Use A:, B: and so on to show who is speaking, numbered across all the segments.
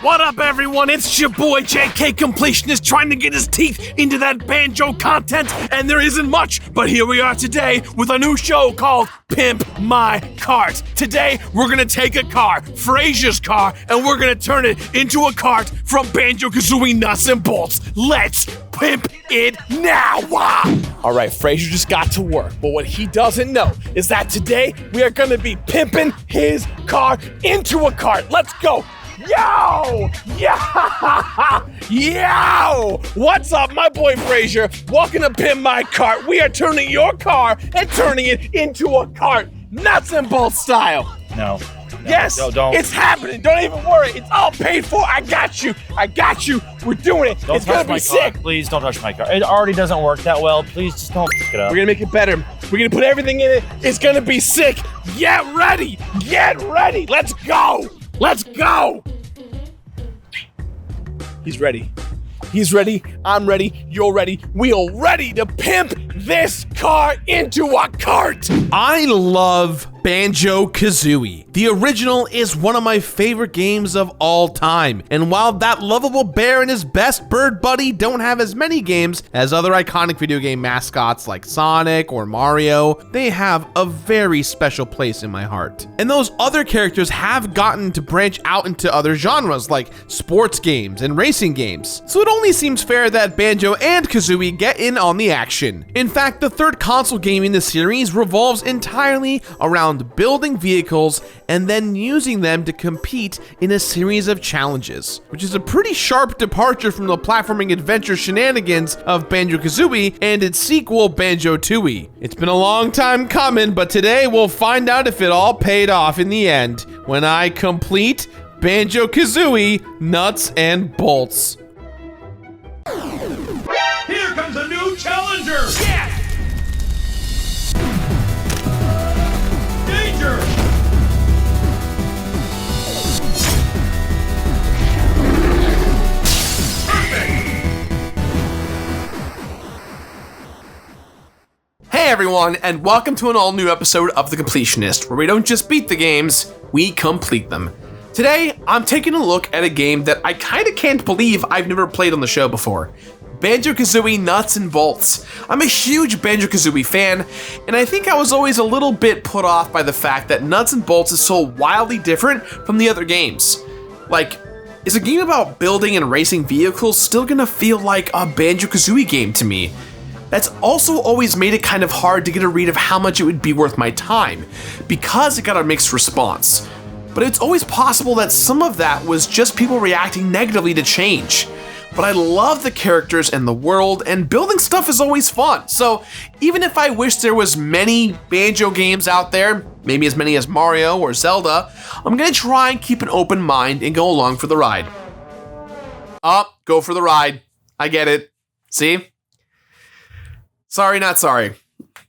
A: What up, everyone? It's your boy JK Completionist trying to get his teeth into that banjo content, and there isn't much, but here we are today with a new show called Pimp My Cart. Today, we're gonna take a car, Frasier's car, and we're gonna turn it into a cart from Banjo Kazooie Nuts and Bolts. Let's pimp it now! All right, Frasier just got to work, but what he doesn't know is that today we are gonna be pimping his car into a cart. Let's go! Yo! Yo! What's up, my boy Frasier? Welcome to Pimp My Cart. We are turning your car and turning it into a cart, nuts and bolts style.
B: No.
A: Yes,
B: don't.
A: It's happening. Don't even worry. It's all paid for. I got you. We're doing it.
B: Don't
A: it's gonna
B: touch
A: be
B: my
A: sick.
B: car. Please don't touch my car. It already doesn't work that well. Please just don't pick it up.
A: We're gonna make it better. We're gonna put everything in it. It's gonna be sick. Get ready. Let's go. He's ready. I'm ready. You're ready. We are ready to pimp this car into a cart.
C: I love Banjo Kazooie. The original is one of my favorite games of all time, and while that lovable bear and his best bird buddy don't have as many games as other iconic video game mascots like Sonic or Mario, they have a very special place in my heart. And those other characters have gotten to branch out into other genres like sports games and racing games, so it only seems fair that Banjo and Kazooie get in on the action. In fact, the third console game in the series revolves entirely around building vehicles and then using them to compete in a series of challenges, which is a pretty sharp departure from the platforming adventure shenanigans of Banjo-Kazooie and its sequel, Banjo-Tooie. It's been a long time coming, but today we'll find out if it all paid off in the end when I complete Banjo-Kazooie Nuts and Bolts.
D: Here comes a new challenger!
A: Yeah.
D: Danger!
C: Hey everyone, and welcome to an all-new episode of The Completionist, where we don't just beat the games, we complete them. Today, I'm taking a look at a game that I kinda can't believe I've never played on the show before. Banjo Kazooie Nuts and Bolts. I'm a huge Banjo Kazooie fan, and I think I was always a little bit put off by the fact that Nuts and Bolts is so wildly different from the other games. Like, is a game about building and racing vehicles still gonna feel like a Banjo Kazooie game to me? That's also always made it kind of hard to get a read of how much it would be worth my time, because it got a mixed response. But it's always possible that some of that was just people reacting negatively to change. But I love the characters and the world, and building stuff is always fun. So even if I wish there was many Banjo games out there, maybe as many as Mario or Zelda, I'm gonna try and keep an open mind and go along for the ride. Go for the ride. I get it. See? Sorry, not sorry.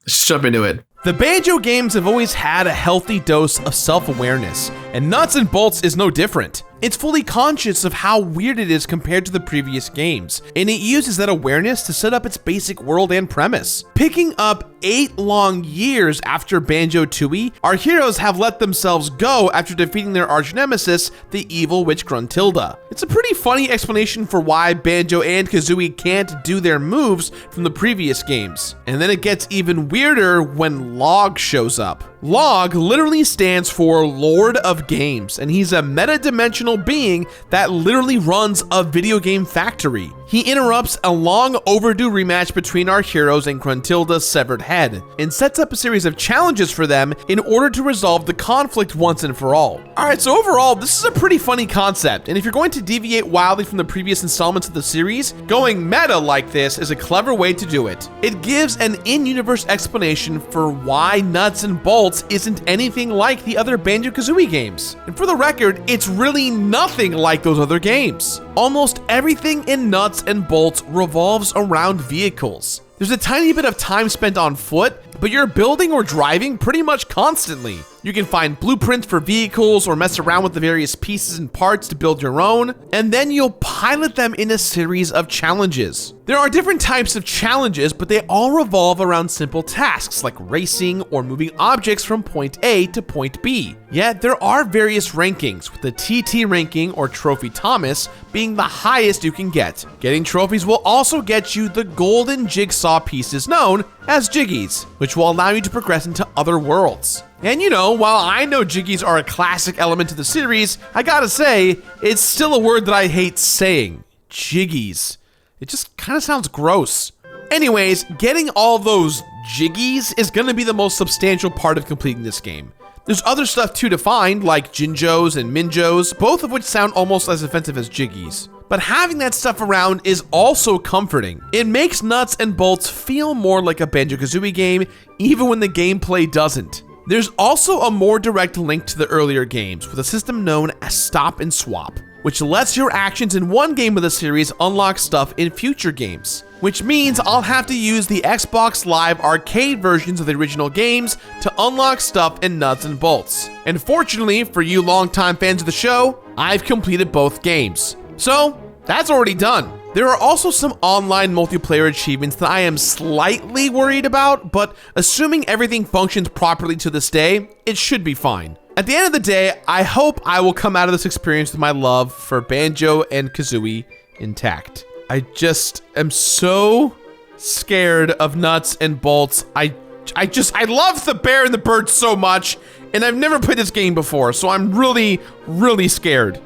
C: Let's just jump into it. The Banjo games have always had a healthy dose of self-awareness, and Nuts and Bolts is no different. It's fully conscious of how weird it is compared to the previous games, and it uses that awareness to set up its basic world and premise. Picking up 8 long years after Banjo-Tooie, our heroes have let themselves go after defeating their arch-nemesis, the evil witch Gruntilda. It's a pretty funny explanation for why Banjo and Kazooie can't do their moves from the previous games. And then it gets even weirder when L.O.G shows up. L.O.G literally stands for Lord of Games, and he's a meta-dimensional being that literally runs a video game factory. He interrupts a long overdue rematch between our heroes and Gruntilda's severed head, and sets up a series of challenges for them in order to resolve the conflict once and for all. Alright, so overall, this is a pretty funny concept, and if you're going to deviate wildly from the previous installments of the series, going meta like this is a clever way to do it. It gives an in-universe explanation for why Nuts and Bolts isn't anything like the other Banjo-Kazooie games. And for the record, it's really nothing like those other games. Almost everything in Nuts and Bolts revolves around vehicles. There's a tiny bit of time spent on foot, but you're building or driving pretty much constantly. You can find blueprints for vehicles or mess around with the various pieces and parts to build your own, and then you'll pilot them in a series of challenges. There are different types of challenges, but they all revolve around simple tasks like racing or moving objects from point A to point B. Yet there are various rankings, with the TT ranking or Trophy Thomas being the highest you can get. Getting trophies will also get you the golden jigsaw pieces known as Jiggies, which will allow you to progress into other worlds. And you know, while I know Jiggies are a classic element to the series, I gotta say, it's still a word that I hate saying. Jiggies. It just kind of sounds gross. Anyways, getting all those Jiggies is gonna be the most substantial part of completing this game. There's other stuff too to find, like Jinjos and Minjos, both of which sound almost as offensive as Jiggies. But having that stuff around is also comforting. It makes Nuts and Bolts feel more like a Banjo Kazooie game, even when the gameplay doesn't. There's also a more direct link to the earlier games, with a system known as Stop and Swap, which lets your actions in one game of the series unlock stuff in future games. Which means I'll have to use the Xbox Live arcade versions of the original games to unlock stuff in Nuts and Bolts. And fortunately for you longtime fans of the show, I've completed both games. So, that's already done. There are also some online multiplayer achievements that I am slightly worried about, but assuming everything functions properly to this day, it should be fine. At the end of the day, I hope I will come out of this experience with my love for Banjo and Kazooie intact. I just am so scared of Nuts and Bolts. I love the bear and the bird so much, and I've never played this game before, so I'm really, really scared.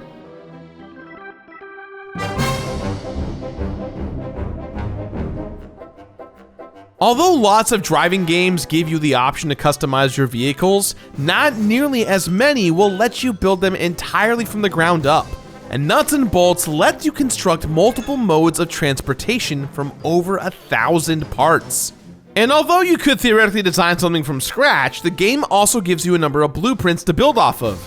C: Although lots of driving games give you the option to customize your vehicles, not nearly as many will let you build them entirely from the ground up. And Nuts and Bolts let you construct multiple modes of transportation from over 1,000 parts. And although you could theoretically design something from scratch, the game also gives you a number of blueprints to build off of.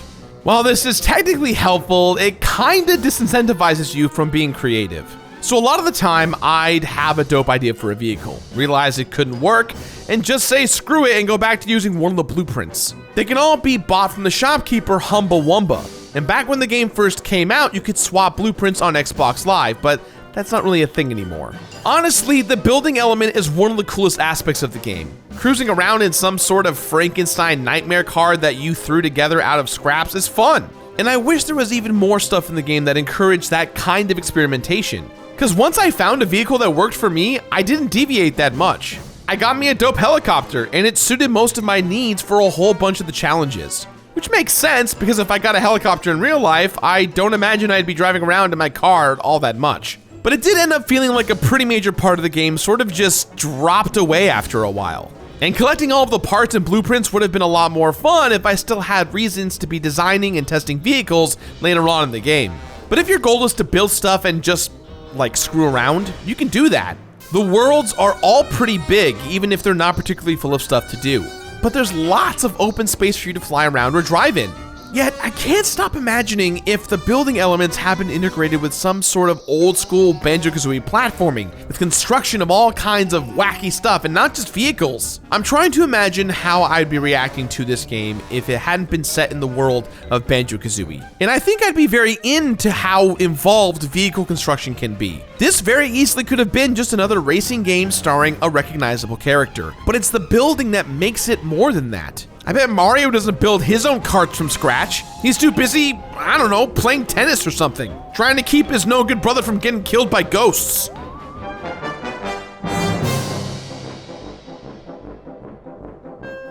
C: While this is technically helpful, it kinda disincentivizes you from being creative. So a lot of the time, I'd have a dope idea for a vehicle, realize it couldn't work, and just say screw it and go back to using one of the blueprints. They can all be bought from the shopkeeper Humba Wumba. And back when the game first came out, you could swap blueprints on Xbox Live, but that's not really a thing anymore. Honestly, the building element is one of the coolest aspects of the game. Cruising around in some sort of Frankenstein nightmare car that you threw together out of scraps is fun. And I wish there was even more stuff in the game that encouraged that kind of experimentation. Because once I found a vehicle that worked for me, I didn't deviate that much. I got me a dope helicopter, and it suited most of my needs for a whole bunch of the challenges. Which makes sense, because if I got a helicopter in real life, I don't imagine I'd be driving around in my car all that much. But it did end up feeling like a pretty major part of the game sort of just dropped away after a while. And collecting all of the parts and blueprints would have been a lot more fun if I still had reasons to be designing and testing vehicles later on in the game. But if your goal is to build stuff and just like screw around, you can do that. The worlds are all pretty big, even if they're not particularly full of stuff to do. But there's lots of open space for you to fly around or drive in. Yet, I can't stop imagining if the building elements have been integrated with some sort of old school Banjo-Kazooie platforming, with construction of all kinds of wacky stuff and not just vehicles. I'm trying to imagine how I'd be reacting to this game if it hadn't been set in the world of Banjo-Kazooie. And I think I'd be very into how involved vehicle construction can be. This very easily could have been just another racing game starring a recognizable character, but it's the building that makes it more than that. I bet Mario doesn't build his own carts from scratch. He's too busy, I don't know, playing tennis or something, trying to keep his no-good brother from getting killed by ghosts.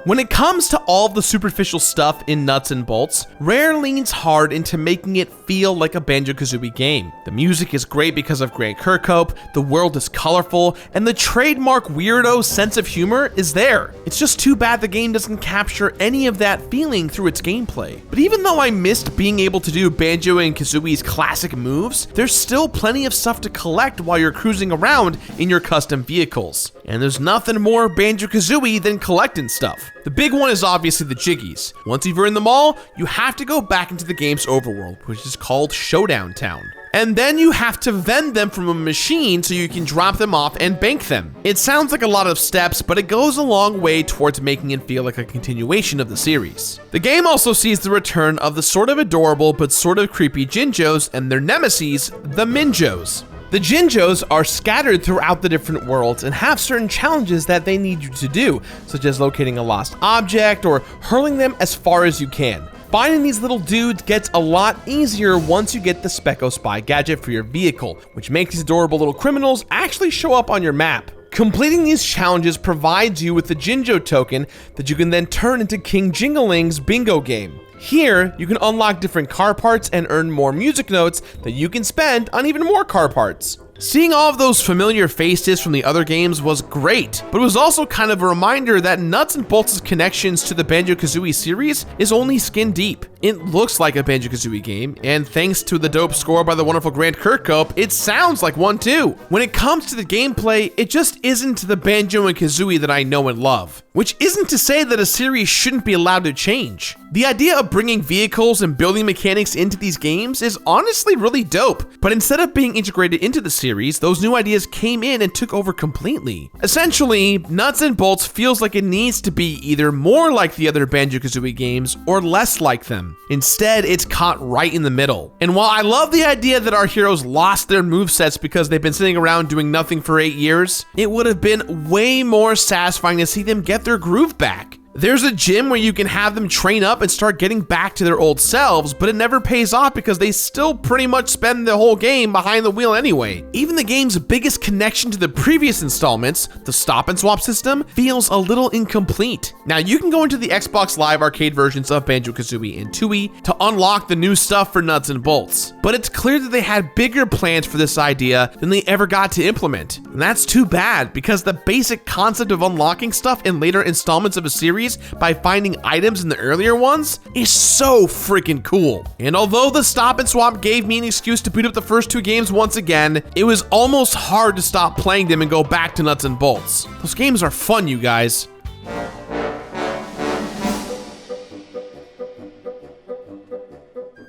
C: When it comes to all the superficial stuff in Nuts and Bolts, Rare leans hard into making it feel like a Banjo-Kazooie game. The music is great because of Grant Kirkhope, the world is colorful, and the trademark weirdo sense of humor is there. It's just too bad the game doesn't capture any of that feeling through its gameplay. But even though I missed being able to do Banjo and Kazooie's classic moves, there's still plenty of stuff to collect while you're cruising around in your custom vehicles. And there's nothing more Banjo-Kazooie than collecting stuff. The big one is obviously the Jiggies. Once you've earned them all, you have to go back into the game's overworld, which is called Showdown Town. and then you have to vend them from a machine so you can drop them off and bank them. It sounds like a lot of steps, but it goes a long way towards making it feel like a continuation of the series. The game also sees the return of the sort of adorable but sort of creepy Jinjos and their nemesis, the Minjos. The Jinjos are scattered throughout the different worlds and have certain challenges that they need you to do, such as locating a lost object or hurling them as far as you can. Finding these little dudes gets a lot easier once you get the Specco Spy gadget for your vehicle, which makes these adorable little criminals actually show up on your map. Completing these challenges provides you with the Jinjo token that you can then turn into King Jingling's bingo game. Here, you can unlock different car parts and earn more music notes that you can spend on even more car parts. Seeing all of those familiar faces from the other games was great, but it was also kind of a reminder that Nuts and Bolts' connections to the Banjo Kazooie series is only skin deep. It looks like a Banjo Kazooie game, and thanks to the dope score by the wonderful Grant Kirkhope, it sounds like one too. When it comes to the gameplay, it just isn't the Banjo and Kazooie that I know and love. Which isn't to say that a series shouldn't be allowed to change. The idea of bringing vehicles and building mechanics into these games is honestly really dope, but instead of being integrated into the series, those new ideas came in and took over completely. Essentially, Nuts and Bolts feels like it needs to be either more like the other Banjo-Kazooie games or less like them. Instead, it's caught right in the middle. And while I love the idea that our heroes lost their movesets because they've been sitting around doing nothing for 8 years, it would have been way more satisfying to see them get their groove back. There's a gym where you can have them train up and start getting back to their old selves, but it never pays off because they still pretty much spend the whole game behind the wheel anyway. Even the game's biggest connection to the previous installments, the stop and swap system, feels a little incomplete. Now you can go into the Xbox Live Arcade versions of Banjo-Kazooie and Threeie to unlock the new stuff for Nuts and Bolts, but it's clear that they had bigger plans for this idea than they ever got to implement. And that's too bad, because the basic concept of unlocking stuff in later installments of a series by finding items in the earlier ones is so freaking cool. And although the stop and swap gave me an excuse to boot up the first 2 games once again, it was almost hard to stop playing them and go back to Nuts and Bolts. Those games are fun, you guys.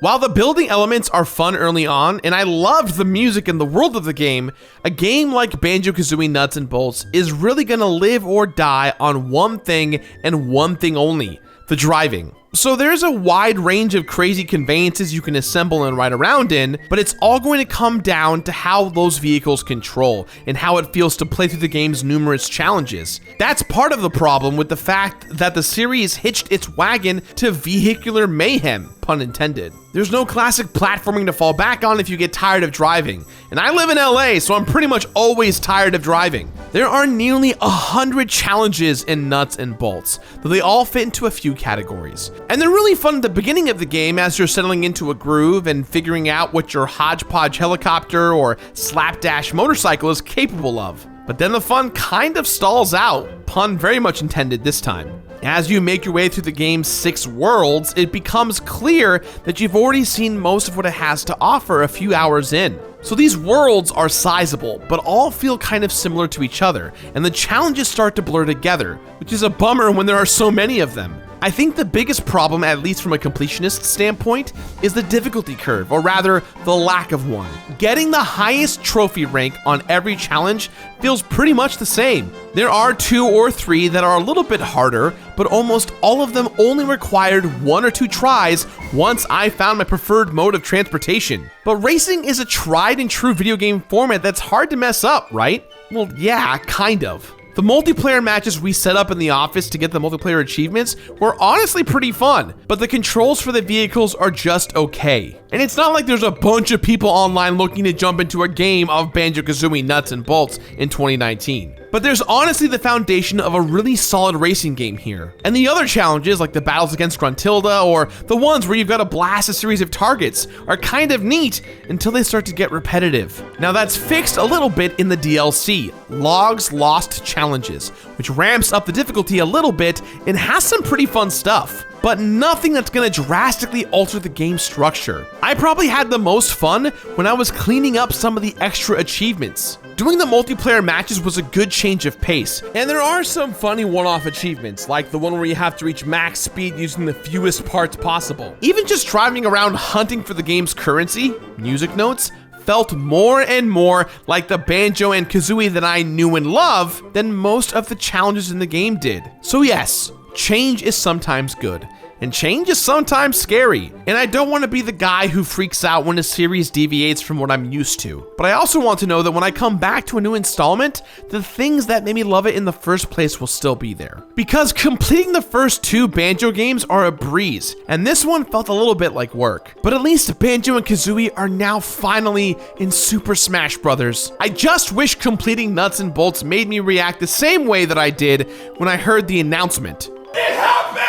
C: While the building elements are fun early on, and I loved the music and the world of the game, a game like Banjo-Kazooie Nuts and Bolts is really gonna live or die on one thing and one thing only: the driving. So there's a wide range of crazy conveyances you can assemble and ride around in, but it's all going to come down to how those vehicles control and how it feels to play through the game's numerous challenges. That's part of the problem with the fact that the series hitched its wagon to vehicular mayhem, pun intended. There's no classic platforming to fall back on if you get tired of driving, and I live in LA, so I'm pretty much always tired of driving. There are nearly 100 challenges in Nuts and Bolts, though they all fit into a few categories. And they're really fun at the beginning of the game as you're settling into a groove and figuring out what your hodgepodge helicopter or slapdash motorcycle is capable of. But then the fun kind of stalls out, pun very much intended this time. As you make your way through the game's 6 worlds, it becomes clear that you've already seen most of what it has to offer a few hours in. So these worlds are sizable, but all feel kind of similar to each other, and the challenges start to blur together, which is a bummer when there are so many of them. I think the biggest problem, at least from a completionist standpoint, is the difficulty curve, or rather, the lack of one. Getting the highest trophy rank on every challenge feels pretty much the same. There are 2 or 3 that are a little bit harder, but almost all of them only required 1 or 2 tries once I found my preferred mode of transportation. But racing is a tried and true video game format that's hard to mess up, right? Well, yeah, kind of. The multiplayer matches we set up in the office to get the multiplayer achievements were honestly pretty fun, but the controls for the vehicles are just okay. And it's not like there's a bunch of people online looking to jump into a game of Banjo-Kazooie Nuts and Bolts in 2019. But there's honestly the foundation of a really solid racing game here. And the other challenges, like the battles against Gruntilda or the ones where you've got to blast a series of targets, are kind of neat until they start to get repetitive. Now that's fixed a little bit in the DLC, L.O.G's Lost Challenges, which ramps up the difficulty a little bit and has some pretty fun stuff, but nothing that's gonna drastically alter the game structure. I probably had the most fun when I was cleaning up some of the extra achievements. Doing the multiplayer matches was a good change of pace, and there are some funny one-off achievements, like the one where you have to reach max speed using the fewest parts possible. Even just driving around hunting for the game's currency, music notes, felt more and more like the Banjo and Kazooie that I knew and love than most of the challenges in the game did. So yes, change is sometimes good. And change is sometimes scary, and I don't want to be the guy who freaks out when a series deviates from what I'm used to. But I also want to know that when I come back to a new installment, the things that made me love it in the first place will still be there. Because completing the first 2 Banjo games are a breeze, and this one felt a little bit like work. But at least Banjo and Kazooie are now finally in Super Smash Bros. I just wish completing Nuts and Bolts made me react the same way that I did when I heard the announcement.
D: It happened!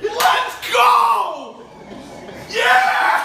D: Let's go! Yeah!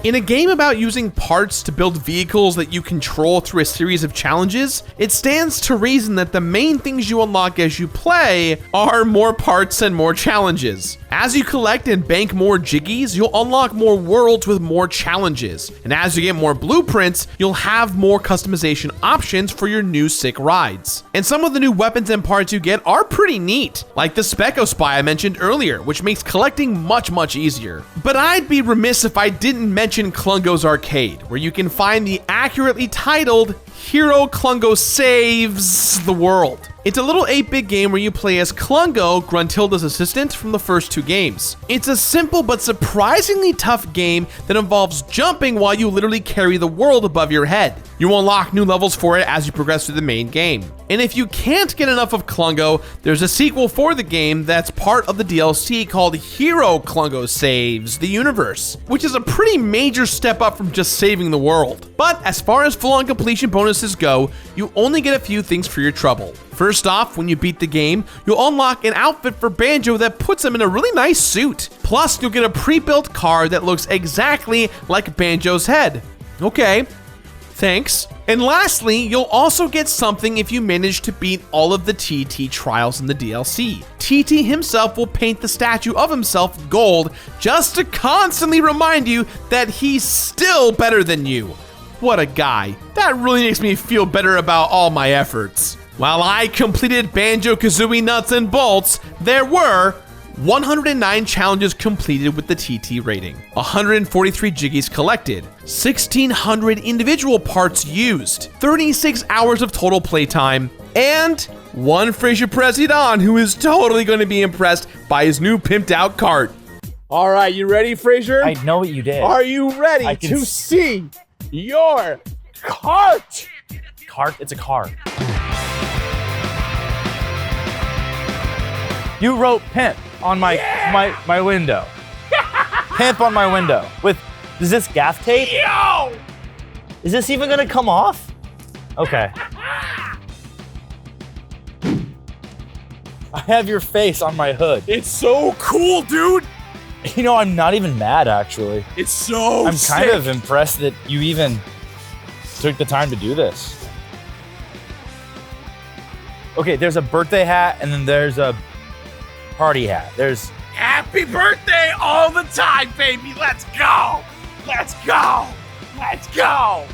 C: In a game about using parts to build vehicles that you control through a series of challenges, it stands to reason that the main things you unlock as you play are more parts and more challenges. As you collect and bank more Jiggies, you'll unlock more worlds with more challenges. And as you get more blueprints, you'll have more customization options for your new sick rides. And some of the new weapons and parts you get are pretty neat, like the Specco Spy I mentioned earlier, which makes collecting much easier. But I'd be remiss if I didn't mention Klungo's Arcade, where you can find the accurately titled Hero Klungo Saves the World. It's a little 8-bit game where you play as Klungo, Gruntilda's assistant from the first 2 games. It's a simple but surprisingly tough game that involves jumping while you literally carry the world above your head. You unlock new levels for it as you progress through the main game. And if you can't get enough of Klungo, there's a sequel for the game that's part of the DLC called Hero Klungo Saves the Universe, which is a pretty major step up from just saving the world. But as far as full-on completion bonuses go, you only get a few things for your trouble. First off, when you beat the game, you'll unlock an outfit for Banjo that puts him in a really nice suit. Plus, you'll get a pre-built car that looks exactly like Banjo's head. Okay, thanks. And lastly, you'll also get something if you manage to beat all of the TT trials in the DLC. TT himself will paint the statue of himself gold just to constantly remind you that he's still better than you. What a guy. That really makes me feel better about all my efforts. While I completed Banjo Kazooie Nuts and Bolts, there were 109 challenges completed with the TT rating, 143 Jiggies collected, 1,600 individual parts used, 36 hours of total playtime, and one Fraser President who is totally going to be impressed by his new pimped out cart.
B: All right, you ready, Fraser?
E: I know what you did.
B: Are you ready to see your cart?
E: Cart? It's a car. You wrote pimp on my window. Pimp on my window. Is this gaff tape?
B: Yo!
E: Is this even gonna come off? Okay. I have your face on my hood.
B: It's so cool, dude.
E: You know, I'm not even mad, actually.
B: It's so
E: I'm
B: sick.
E: kind of impressed that you even took the time to do this. Okay, there's a birthday hat, and then there's a party hat. There's
B: Happy birthday all the time, baby. Let's go. Let's go. Let's go.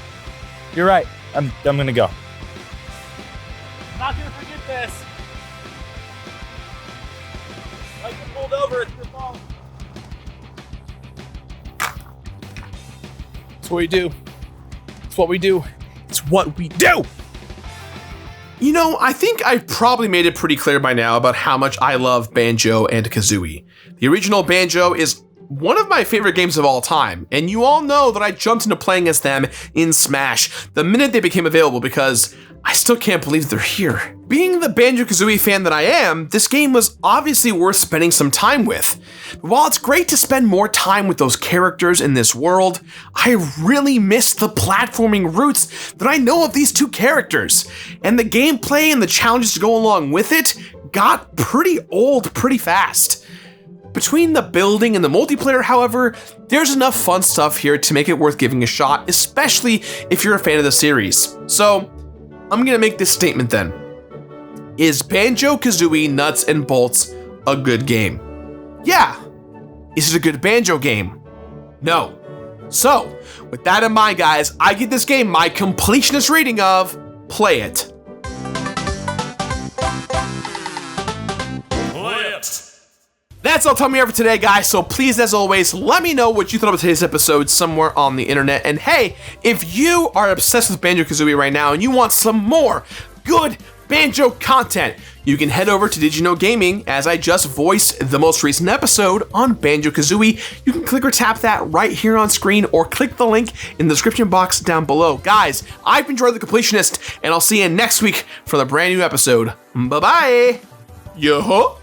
E: You're right. I'm gonna go.
B: I'm not gonna forget this. Like you pulled over, it's your fault. It's what we do. It's what we do. It's what we do.
C: You know, I think I've probably made it pretty clear by now about how much I love Banjo and Kazooie. The original Banjo is one of my favorite games of all time, and you all know that I jumped into playing as them in Smash the minute they became available because I still can't believe they're here. Being the Banjo-Kazooie fan that I am, this game was obviously worth spending some time with. But while it's great to spend more time with those characters in this world, I really miss the platforming roots that I know of these two characters. And the gameplay and the challenges to go along with it got pretty old pretty fast. Between the building and the multiplayer, however, there's enough fun stuff here to make it worth giving a shot, especially if you're a fan of the series. So, I'm gonna make this statement then. Is Banjo-Kazooie Nuts and Bolts a good game? Yeah. Is it a good Banjo game? No. So, with that in mind, guys, I give this game my completionist rating of play it. that's all time we have for today, guys. So please, as always, let me know what you thought of today's episode somewhere on the internet. And hey, if you are obsessed with Banjo Kazooie right now and you want some more good Banjo content, you can head over to Did You Know Gaming, as I just voiced the most recent episode on Banjo Kazooie. You can click or tap that right here on screen, or click the link in the description box down below. Guys, I've been Troy the Completionist, and I'll see you next week for the brand new episode. Bye bye. Yo.